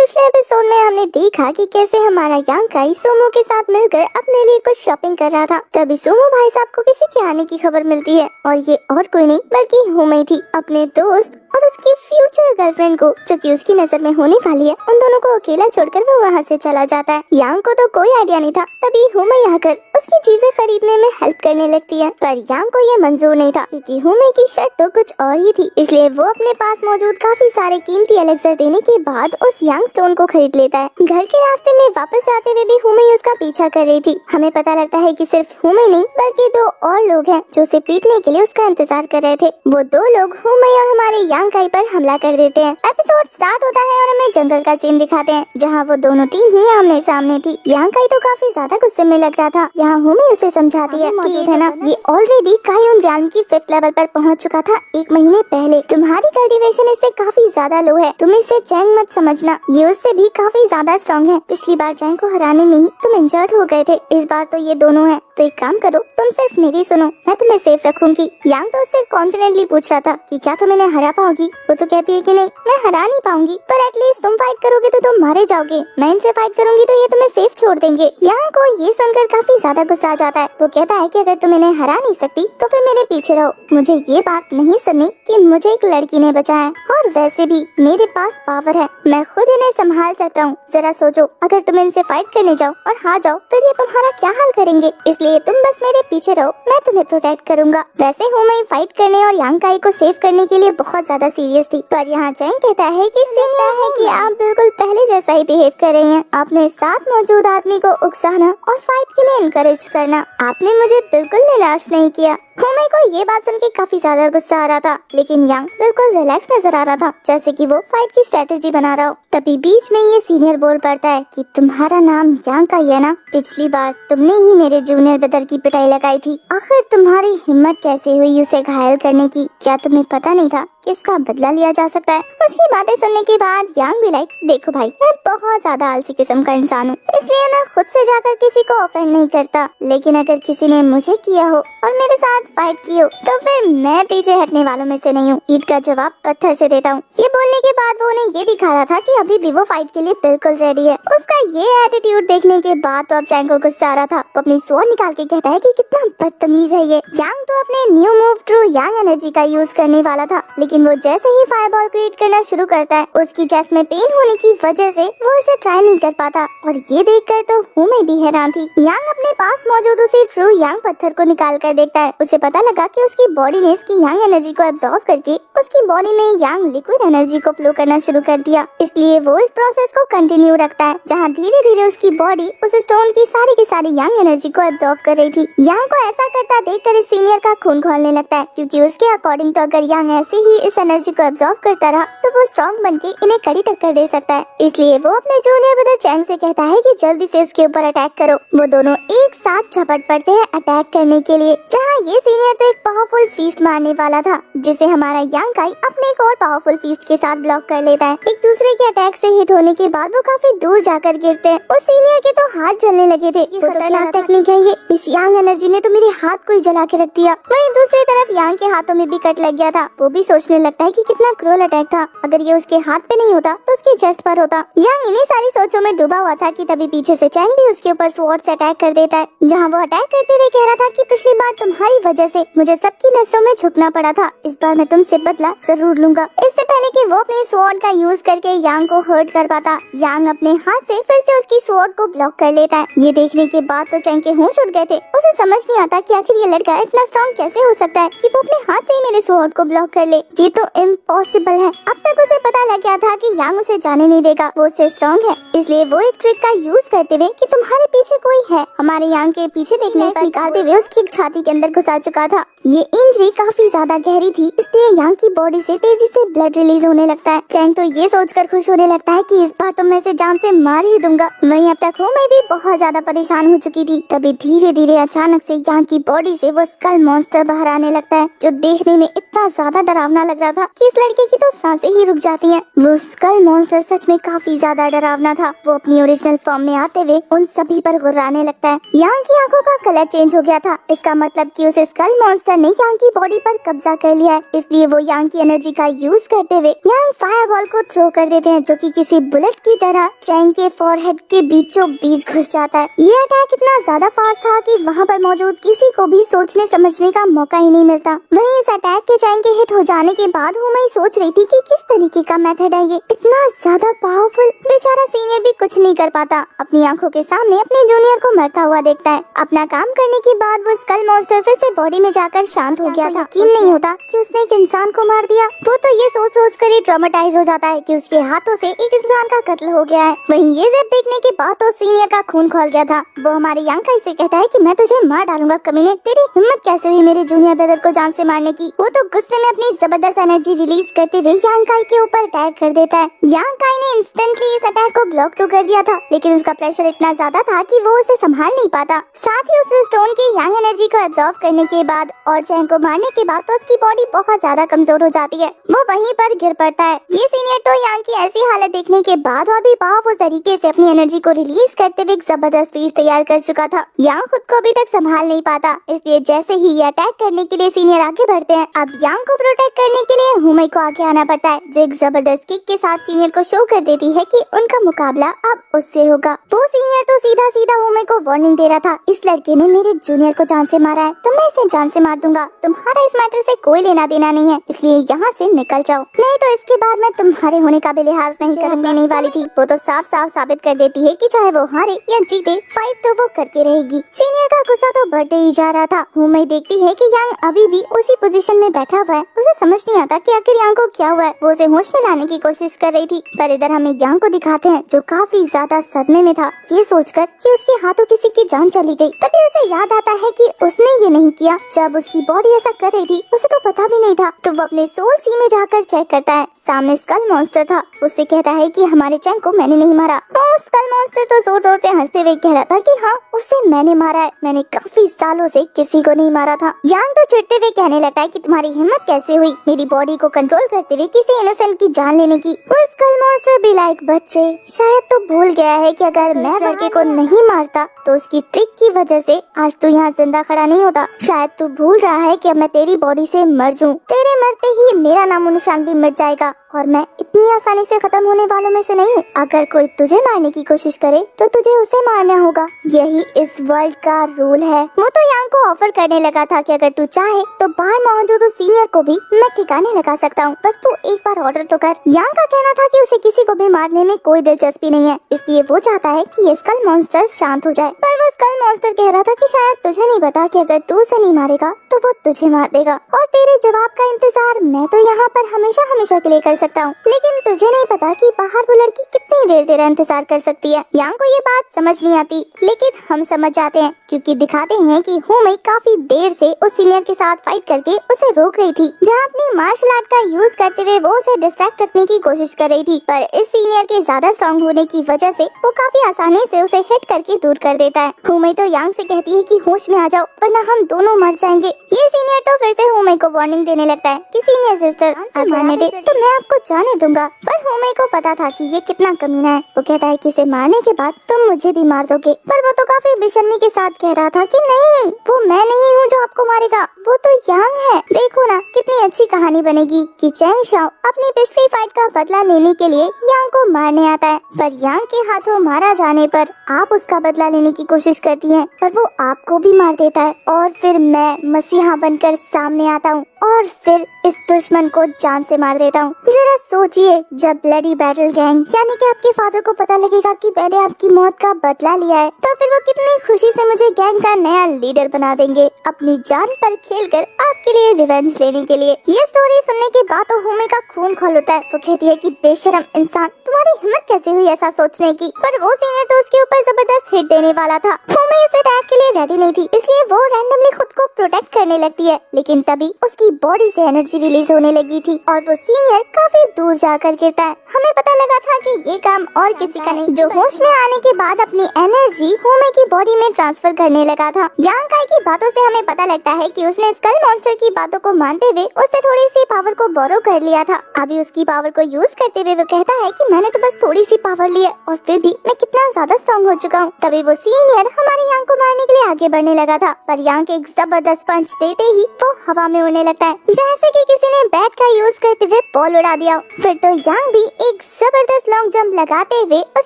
पिछले एपिसोड में हमने देखा कि कैसे हमारा यांग काई सुमो के साथ मिलकर अपने लिए कुछ शॉपिंग कर रहा था। तभी सुमो भाई साहब को किसी के आने की खबर मिलती है और ये और कोई नहीं बल्कि हुमई थी, अपने दोस्त और उसकी फ्यूचर गर्लफ्रेंड को, जो कि उसकी नजर में होने वाली है। उन दोनों को अकेला छोड़कर वो वहाँ से चला जाता है। यांग को तो कोई आइडिया नहीं था। तभी हुमई आकर उसकी चीजें खरीदने में हेल्प करने लगती है, पर यांग को ये मंजूर नहीं था क्योंकि हुमई की शर्त तो कुछ और ही थी। इसलिए वो अपने पास मौजूद काफी सारे कीमती एलेक्सर देने के बाद उस यांग स्टोन को खरीद लेता है। घर के रास्ते में वापस जाते हुए भी हुमई उसका पीछा कर रही थी। हमें पता लगता है कि सिर्फ हुमई नहीं बल्कि दो और लोग हैं जो उसे पीटने के लिए उसका इंतजार कर रहे थे। वो दो लोग हुमई और हमारे यांग काई पर हमला कर देते हैं। एपिसोड स्टार्ट होता है और हमें जंगल का सीन दिखाते हैं जहाँ वो दोनों टीम ही आमने सामने थी। यांग काई तो काफी ज्यादा गुस्से में लग रहा था। यहाँ हुमई उसे समझाती है कि है ना, ये ऑलरेडी काई उन ज्ञान की 5th लेवल पर पहुँच चुका था 1 महीने पहले। तुम्हारी कल्टीवेशन इससे काफी ज्यादा लो है, तुम इसे चैंग मत समझना, ये उससे भी काफी ज्यादा स्ट्रॉन्ग है। पिछली बार चैंग को हराने में ही तुम इंजर्ड हो गए थे, इस बार तो ये दोनों हैं। तो एक काम करो, तुम सिर्फ मेरी सुनो, मैं तुम्हें सेफ रखूंगी। यांग तो उससे कॉन्फिडेंटली पूछ रहा था कि क्या तुम इन्हें हरा पाओगी। वो तो कहती है कि नहीं, मैं हरा नहीं पाऊंगी, पर एटलीस्ट तुम फाइट करोगे तो तुम मारे जाओगे, मैं इनसे फाइट करूंगी तो ये तुम्हें सेफ छोड़ देंगे। यांग को ये सुनकर काफी ज्यादा गुस्सा आ जाता है। वो कहता है कि अगर तुम इन्हें हरा नहीं सकती तो फिर मेरे पीछे रहो, मुझे ये बात नहीं सुननी कि मुझे एक लड़की ने बचाया, और वैसे भी मेरे पास पावर है, मैं खुद इन्हें संभाल सकता हूँ। जरा सोचो, अगर तुम इनसे फाइट करने जाओ और हार जाओ फिर ये तुम्हारा क्या हाल करेंगे, इसलिए तुम बस मेरे पीछे रहो, मैं तुम्हें प्रोटेक्ट करूंगा। वैसे हुमई फाइट करने और यांग काई को सेव करने के लिए बहुत ज्यादा सीरियस थी, पर यहाँ चैंग कहता है कि सीनियर है कि आप बिल्कुल पहले जैसा ही बिहेव कर रही हैं। आपने साथ मौजूद आदमी को उकसाना और फाइट के लिए इनकरेज करना, आपने मुझे बिल्कुल निराश नहीं किया। हुमई को ये बात सुन के काफी ज्यादा गुस्सा आ रहा था, लेकिन यांग बिल्कुल रिलैक्स नजर आ रहा था, जैसे कि वो फाइट की स्ट्रेटेजी बना रहा हो। तभी बीच में ये सीनियर बोल पड़ता है कि तुम्हारा नाम यांग काई है ना, पिछली बार तुमने ही मेरे जूनियर ब्रदर की पिटाई लगाई थी, आखिर तुम्हारी हिम्मत कैसे हुई उसे घायल करने की, क्या तुम्हें पता नहीं था कि इसका बदला लिया जा सकता है। उसकी बातें सुनने के बाद यांग भी लाइक, देखो भाई, मैं बहुत ज्यादा आलसी किस्म का इंसान हूँ, इसलिए मैं खुद से जाकर किसी को ऑफेंड नहीं करता, लेकिन अगर किसी ने मुझे किया हो और मेरे साथ फाइट की हो तो फिर मैं पीछे हटने वालों में से नहीं हूँ। ईंट का जवाब पत्थर से देता हूँ। ये बोलने के बाद वो उन्हें ये दिखा रहा था कि अभी भी वो फाइट के लिए बिल्कुल रेडी है। उसका ये एटीट्यूड देखने के बाद तो अब चैंग को गुस्सा आ रहा था। वो अपनी स्वॉर्ड निकाल के कहता है कि कितना बदतमीज है ये। यांग तो अपने न्यू मूव ट्रू यांग एनर्जी का यूज करने वाला था, लेकिन वो जैसे ही फायरबॉल क्रिएट करना शुरू करता है, उसकी चेस्ट में पेन होने की वजह से वो इसे ट्राई नहीं कर पाता, और ये देखकर तो हुमई भी हैरान थी। यांग अपने पास मौजूद उसी ट्रू यांग पत्थर को निकाल कर देखता है। उसे पता लगा कि उसकी बॉडी ने इसकी यांग एनर्जी को एब्जॉर्ब करके उसकी बॉडी में यांग लिक्विड एनर्जी को फ्लो करना शुरू कर दिया। इसलिए वो इस प्रोसेस को कंटिन्यू रखता है, जहाँ धीरे धीरे उसकी बॉडी उस स्टोन की सारी यांग एनर्जी को एब्जॉर्ब कर रही थी। यांग को ऐसा करता देखकर इस सीनियर का खून खौलने लगता है, क्योंकि उसके अकॉर्डिंग तो अगर यांग ऐसे ही इस एनर्जी को एब्जॉर्ब करता रहा तो वो स्ट्रॉन्ग बनके इन्हें कड़ी टक्कर दे सकता है। इसलिए वो अपने जूनियर ब्रदर चैंग से कहता है कि जल्दी से उसके ऊपर अटैक करो। वो दोनों एक साथ झपट पड़ते हैं अटैक करने के लिए, जहाँ ये सीनियर तो एक पावरफुल फीस्ट मारने वाला था, जिसे हमारा यांग काई अपने एक और पावरफुल फीस्ट के साथ ब्लॉक कर लेता है। एक दूसरे के अटैक से हिट होने के बाद वो काफी दूर जाकर गिरते हैं। उस सीनियर के तो हाथ जलने लगे थे। ये खतरनाक टेक्निक है ये, इस यांग एनर्जी ने तो मेरे हाथ को ही जला के रख दिया। वहीं दूसरी तरफ यांग के हाथों में भी कट लग गया था। वो भी सोचने लगता है कि कितना क्रूअल अटैक था, अगर ये उसके हाथ पे नहीं होता तो उसके चेस्ट पर होता। यांग इन्हीं सारी सोचों में डूबा हुआ था कि तभी पीछे से चैंग भी उसके ऊपर स्वॉर्ड से अटैक कर देता है, जहाँ वो अटैक करते हुए कह रहा था कि पिछली बार तुम्हारी वजह से मुझे सबकी नजरों में झुकना पड़ा था, इस बार मैं तुमसे बदला जरूर लूंगा। इससे पहले कि वो अपने स्वॉर्ड का यूज करके यांग को हर्ट कर पाता, यांग अपने हाथ से फिर से उसकी स्वॉर्ड को ब्लॉक कर लेता है। ये देखने के बाद तो चैंग के होश उड़ गए थे। उसे समझ नहीं आता कि आखिर ये लड़का इतना स्ट्रॉन्ग कैसे हो सकता है कि वो अपने हाथ से ही मेरे स्वॉर्ड को ब्लॉक कर ले, ये तो इम्पॉसिबल है। अब तक उसे पता लग गया था कि यांग उसे जाने नहीं देगा, वो उससे स्ट्रॉन्ग है, इसलिए वो एक ट्रिक का यूज करते हुए कि तुम्हारे पीछे कोई है, हमारे यांग के पीछे देखने पर निकालते हुए उसकी छाती के अंदर घुसा चुका था। ये इंजरी काफी ज्यादा गहरी थी, इसलिए यांग की बॉडी से तेजी से ब्लड रिलीज होने लगता है। चैंग तो ये सोचकर खुश होने लगता है कि इस बार तो मैं इसे जान से मार ही दूंगा। वहीं अब तक हुमई भी बहुत ज्यादा परेशान हो चुकी थी। तभी धीरे धीरे अचानक से यांग की बॉडी से वो स्कल मॉन्स्टर बाहर आने लगता है, जो देखने में इतना ज्यादा डरावना लग रहा था कि इस लड़के की तो सांसें ही रुक जाती हैं। वो स्कल मॉन्स्टर सच में काफी ज्यादा डरावना था। वो अपनी ओरिजिनल फॉर्म में आते हुए उन सभी पर गुर्राने लगता है। यांग की आंखों का कलर चेंज हो गया था, इसका मतलब कि उसे स्कल मॉन्स्टर ने यांग की बॉडी पर कब्जा कर लिया है, इसलिए वो यांग की एनर्जी का यूज करते हुए यांग फायर बॉल को थ्रो कर देते हैं, जो कि किसी बुलेट की तरह चैंग के फॉरहेड के बीचों बीच घुस जाता है। ये अटैक इतना ज्यादा फास्ट था कि वहाँ पर मौजूद किसी को भी सोचने समझने का मौका ही नहीं मिलता। वहीं इस अटैक के चैंग के हिट हो जाने के बाद मैं सोच रही थी कि किस तरीके का मेथड है ये, इतना ज्यादा पावरफुल। बेचारा सीनियर भी कुछ नहीं कर पाता, अपनी आंखों के सामने अपने जूनियर को मरता हुआ देखता है। अपना काम करने के बाद वो स्कल मॉन्स्टर फिर से बॉडी में जाकर शांत हो गया था। यकीन नहीं होता कि उसने एक इंसान को मार दिया। वो तो ये सोच कर ही ट्रॉमेटाइज हो जाता है कि उसके हाथों से एक इंसान का कत्ल हो गया है। वहीं ये सब देखने के बाद तो सीनियर का खून खौल गया था। वो हमारे यांकाई से कहता है कि मैं तुझे मार डालूंगा कमीने, तेरी हिम्मत कैसे हुई मेरे जूनियर ब्रदर को जान से मारने की। वो तो गुस्से में अपनी जबरदस्त एनर्जी रिलीज करते हुए यांकाई के ऊपर अटैक कर देता है। यांकाई ने इंस्टेंटली इस अटैक को ब्लॉक तो कर दिया था, लेकिन उसका प्रेशर इतना ज्यादा था कि वो उसे संभाल नहीं पाता। साथ ही उस स्टोन की यांग एनर्जी को एब्जॉर्ब करने के बाद और चैंग को मारने के बाद तो उसकी बॉडी बहुत ज्यादा कमजोर हो जाती है। वो वहीं पर गिर पड़ता है। ये सीनियर तो यांग की ऐसी हालत देखने के बाद और भी पावरफुल तरीके से अपनी एनर्जी को रिलीज करते हुए एक जबरदस्त चीज तैयार कर चुका था। यांग खुद को अभी तक संभाल नहीं पाता, इसलिए जैसे ही ये अटैक करने के लिए सीनियर आगे बढ़ते हैं, अब यांग को प्रोटेक्ट करने के लिए हुमे को आगे आना पड़ता है, जो एक जबरदस्त किक के साथ सीनियर को शो कर देती है कि उनका मुकाबला अब उससे होगा। वो सीनियर तो सीधा सीधा हुमे को वार्निंग दे रहा था, इस लड़के ने मेरे जूनियर को जान से मारा है, तो मैं इसे जान से मार दूंगा। तुम्हारा इस मैटर से कोई लेना देना नहीं है, इसलिए यहाँ से निकल जाओ, नहीं तो इसके बाद मैं तुम्हारे होने का भी लिहाज नहीं करने नहीं वाली थी। वो तो साफ साफ साबित कर देती है कि चाहे वो हारे या जीते, फाइट तो वो करके रहेगी। सीनियर का गुस्सा तो बढ़ते ही जा रहा था। हुमे देखती है कि यांग अभी भी उसी पोजीशन में बैठा हुआ है। उसे समझ नहीं आता कि आखिर यांग को क्या हुआ है। वो उसे होश में लाने की कोशिश कर रही थी, पर इधर हमें यांग को दिखाते हैं जो काफी ज्यादा सदमे में था, ये सोचकर कि उसके हाथों किसी की जान चली गई। तभी उसे याद आता है कि उसने ये नहीं किया, जब उसकी बॉडी ऐसा कर रही थी उसे तो पता भी नहीं था। तो वो अपने सोल सी में जाकर चेक करता है, सामने स्कल मॉन्स्टर था। उससे कहता है कि हमारे चैंग को मैंने नहीं मारा। तो स्कल मॉन्स्टर तो जोर जोर से हंसते हुए कह रहा था कि हाँ, उसे मैंने मारा है, मैंने काफी सालों से किसी को नहीं मारा था। यांग तो चिढ़ते हुए कहने लगता है कि तुम्हारी हिम्मत कैसे हुई मेरी बॉडी को कंट्रोल करते हुए किसी इनोसेंट की जान लेने की। वो स्कल मॉन्स्टर भी लाइक बच्चे शायद तो भूल गया है कि अगर मैं लड़के को नहीं मारता तो उसकी ट्रिक की वजह से आज तू यहाँ जिंदा खड़ा नहीं होता। शायद तू भूल रहा है कि अब मैं तेरी बॉडी से मर जाऊं, तेरे मरते ही मेरा नामो निशान भी मिट जाएगा और मैं इतनी आसानी से खत्म होने वालों में से नहीं हूँ। अगर कोई तुझे मारने की कोशिश करे तो तुझे उसे मारना होगा, यही इस वर्ल्ड का रूल है। वो तो यांग को ऑफर करने लगा था कि अगर तू चाहे तो बाहर मौजूद उस सीनियर को भी मैं ठिकाने लगा सकता हूँ, बस तू एक बार ऑर्डर तो कर। यांग का कहना था कि उसे किसी को भी मारने में कोई दिलचस्पी नहीं है, इसलिए वो चाहता है कि ये स्कल मॉन्स्टर शांत हो जाए। पर वो स्कल मॉन्स्टर कह रहा था कि शायद तुझे नहीं पता कि अगर तू उसे नहीं मारेगा तो वो तुझे मार देगा और तेरे जवाब का इंतजार मैं तो यहाँ पर हमेशा हमेशा के लिए कर सकता हूँ, लेकिन तुझे नहीं पता कि बाहर वो लड़की कितनी देर तेरा इंतजार कर सकती है। यांग को ये बात समझ नहीं आती, लेकिन हम समझ जाते हैं क्योंकि दिखाते हैं कि हुमे काफी देर से उस सीनियर के साथ फाइट करके उसे रोक रही थी, जहाँ अपनी मार्शल आर्ट का यूज करते हुए वो उसे डिस्ट्रैक्ट रखने की कोशिश कर रही थी। पर इस सीनियर के ज्यादा स्ट्रॉन्ग होने की वजह से वो काफी आसानी से उसे हिट करके दूर कर देता है। हुमे तो यांग से कहती है कि होश में आ जाओ वरना हम दोनों मर जाएंगे। ये सीनियर तो फिर से हुमे को वार्निंग देने लगता है कि सीनियर सिस्टर मरने दे तो मैं आपको जाने दूंगा। पर हुमे को पता था कि ये कितना कमीना है। वो कहता है कि इसे मारने के बाद तुम मुझे भी मार दोगे, पर वो तो काफी बेशर्मी के साथ कह रहा था कि नहीं, वो मैं नहीं हूँ जो आपको मारेगा, वो तो यांग है। देखो ना कितनी अच्छी कहानी बनेगी कि चैंग शाओ अपनी पिछली फाइट का बदला लेने के लिए यांग को मारने आता है, पर यांग के हाथों मारा जाने पर आप उसका बदला लेने की कोशिश करती हैं, पर वो आपको भी मार देता है और फिर मैं मसीहा बनकर सामने आता हूँ और फिर इस दुश्मन को जान से मार देता हूँ। जरा सोचिए, जब ब्लडी बैटल गैंग यानी कि आपके फादर को पता लगेगा कि मैंने आपकी मौत का बदला लिया है, तो फिर वो कितनी खुशी से मुझे गैंग का नया लीडर बना देंगे, अपनी जान पर खेलकर आपके लिए रिवेंज लेने के लिए। ये स्टोरी सुनने के बाद तो हुमे का खून खौल उठता है। वो कहती है कि बेशरम इंसान, तुम्हारी हिम्मत कैसे हुई ऐसा सोचने की। पर वो सीनियर तो उसके ऊपर जबरदस्त हिट देने वाला था। हुमे इस अटैक के लिए रेडी नहीं थी, इसलिए वो रैंडमली खुद को प्रोटेक्ट करने लगती है, लेकिन तभी उसकी बॉडी से एनर्जी रिलीज होने लगी थी और वो सीनियर काफी दूर जाकर गिरता है। हमें पता लगा था कि ये काम और किसी का नहीं, जो होश में आने के बाद अपनी एनर्जी हुमे की बॉडी में ट्रांसफर करने लगा था। यांग काई की बातों से हमें पता लगता है कि उसने स्कल मॉन्स्टर की बातों को मानते हुए उससे थोड़ी सी पावर को बोरो कर लिया था। अभी उसकी पावर को यूज करते हुए वो कहता है कि मैंने तो बस थोड़ी सी पावर ली है और फिर भी मैं कितना ज्यादा स्ट्रॉन्ग हो चुका हूँ। तभी वो सीनियर हमारे यांग को मारने के लिए आगे बढ़ने लगा था, पर यांग एक जबरदस्त पंच देते ही वो हवा में उड़ने लगता है, जैसे कि किसी ने बैट का यूज करते हुए बॉल उड़ा दिया। फिर तो यांग भी एक जबरदस्त लॉन्ग जंप लगाते हुए उस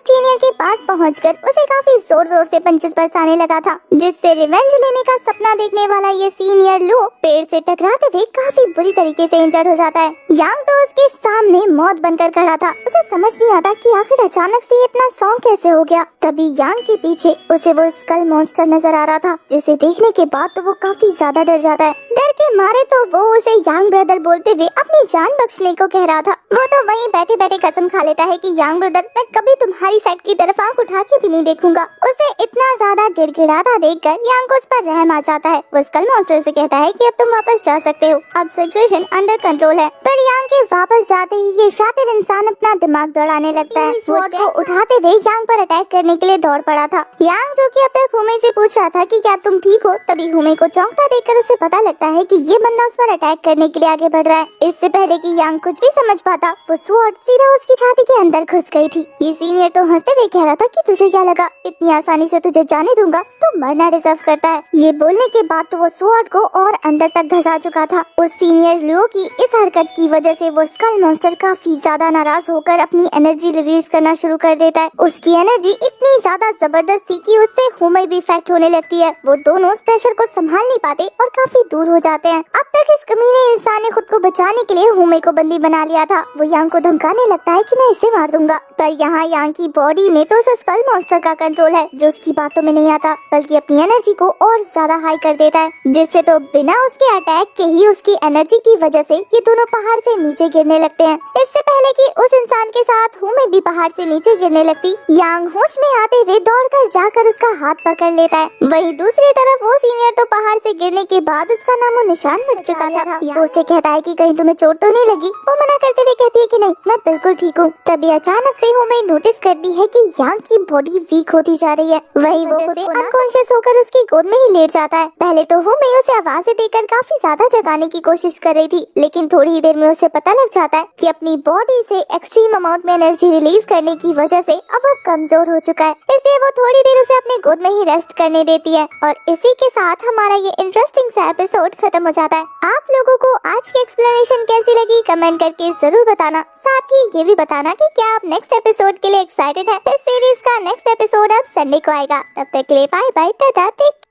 सीनियर के पास पहुंचकर उसे काफी जोर जोर से पंचेस बरसाने लगा था, जिससे रिवेंज लेने का सपना देखने वाला ये सीनियर लू पेड़ से टकराते हुए काफी बुरी तरीके से इंजर्ड हो जाता है। यांग तो उसके सामने मौत बनकर खड़ा था, उसे समझ नहीं आता कि आखिर अचानक से इतना स्ट्रॉन्ग कैसे हो गया। तभी यांग के पीछे उसे वो स्कल मॉन्स्टर नजर आ रहा था, जिसे देखने के बाद तो वो काफी ज्यादा डर जाता है। डर के मारे तो वो उसे यांग ब्रदर बोलते हुए अपनी जान बख्शने को कह रहा था। वो तो वहीं बैठे बैठे कसम खा लेता है कि यांग ब्रदर, मैं कभी तुम्हारी साइड की तरफ आंख उठा के भी नहीं देखूंगा। उसे इतना ज्यादा गिड़गिड़ाता देखकर यांग को उस पर रहम आ जाता है। वो स्कल मॉन्स्टर से कहता है कि अब तुम वापस जा सकते हो, अब सिचुएशन अंडर कंट्रोल है। पर यांग के वापस जाते ही ये शातिर इंसान अपना दिमाग दौड़ाने लगता है। स्वॉर्ड को उठाते हुए यांग पर अटैक करने के लिए दौड़ पड़ा था। यांग, जो कि अब तक हुमे से पूछ रहा था कि क्या तुम ठीक हो, तभी हुमे को चौंकता देखकर उसे पता लगता है कि ये बंदा उस पर अटैक करने के लिए आगे बढ़ रहा है। इससे पहले कि यांग कुछ भी समझ पाता, वो स्वॉर्ड सीधा उसकी छाती के अंदर घुस गई थी। ये सीनियर तो हंसते हुए कह रहा था कि तुझे क्या लगा, इतनी आसानी से तुझे जाने दूंगा, तू मरना डिजर्व करता है। ये बोलने के बाद तो वो स्वॉर्ड को और अंदर तक धंसा चुका था। उस सीनियर लियो की इस हरकत की वजह से वो स्कल मॉन्स्टर काफी ज्यादा नाराज होकर अपनी एनर्जी रिलीज करना शुरू कर देता है। उसकी एनर्जी इतनी ज्यादा जबरदस्त थी कि उससे हुमे भी इफेक्ट होने लगती है। वो दोनों उस प्रेशर को संभाल नहीं पाते और काफी दूर हो जाते हैं। अब तक इस कमीने इंसान ने खुद को बचाने के लिए हुमे को बंदी बना लिया था। वो यांग को धमकाने लगता है कि मैं इसे मार दूंगा, पर यहाँ यांग की बॉडी में तो उस स्कल मॉन्स्टर का कंट्रोल है, जो उसकी बातों में नहीं आता, बल्कि अपनी एनर्जी को और ज्यादा हाई कर देता है, जिससे तो बिना उसके अटैक के ही उसकी एनर्जी की वजह से ये दोनों पहाड़ से नीचे गिरने लगते हैं। इससे पहले कि उस इंसान के साथ हुमे भी पहाड़ से नीचे गिरने लगती, यांग होश में आते हुए दौड़कर जाकर उसका हाथ पकड़ लेता है। वहीं दूसरी तरफ वो सीनियर तो पहाड़ से गिरने के बाद उसका नामो निशान मिट चुका था। वो उसे कहता है कि कहीं तुम्हें चोट तो नहीं लगी। वो मना करते हुए कहती है कि नहीं, मैं बिल्कुल ठीक हूँ। तभी अचानक से हुमे नोटिस करती है कि यांग की बॉडी वीक होती जा रही है। वहीं वो खुद अनकॉन्शियस होकर उसकी गोद में ही लेट जाता है। पहले तो हुमे उसे आवाजें देकर काफी ज्यादा जगाने की कोशिश कर रही थी, लेकिन थोड़ी ही देर में उसे पता लग जाता है कि अपनी बॉडी से एक्सट्रीम अमाउंट में एनर्जी रिलीज करने की वजह से अब वो कमजोर हो चुका है। इसलिए वो थोड़ी देर उसे अपने गोद में ही रेस्ट करने देती है। और इसी के साथ हमारा ये इंटरेस्टिंग सा एपिसोड खत्म हो जाता है। आप लोगों को आज की एक्सप्लेनेशन कैसी लगी कमेंट करके जरूर बताना। साथ ही ये भी बताना कि क्या आप नेक्स्ट एपिसोड के लिए एक्साइटेड है। इस सीरीज का नेक्स्ट एपिसोड अब संडे को आएगा। तब तक के लिए बाय बाय, टाटा, टेक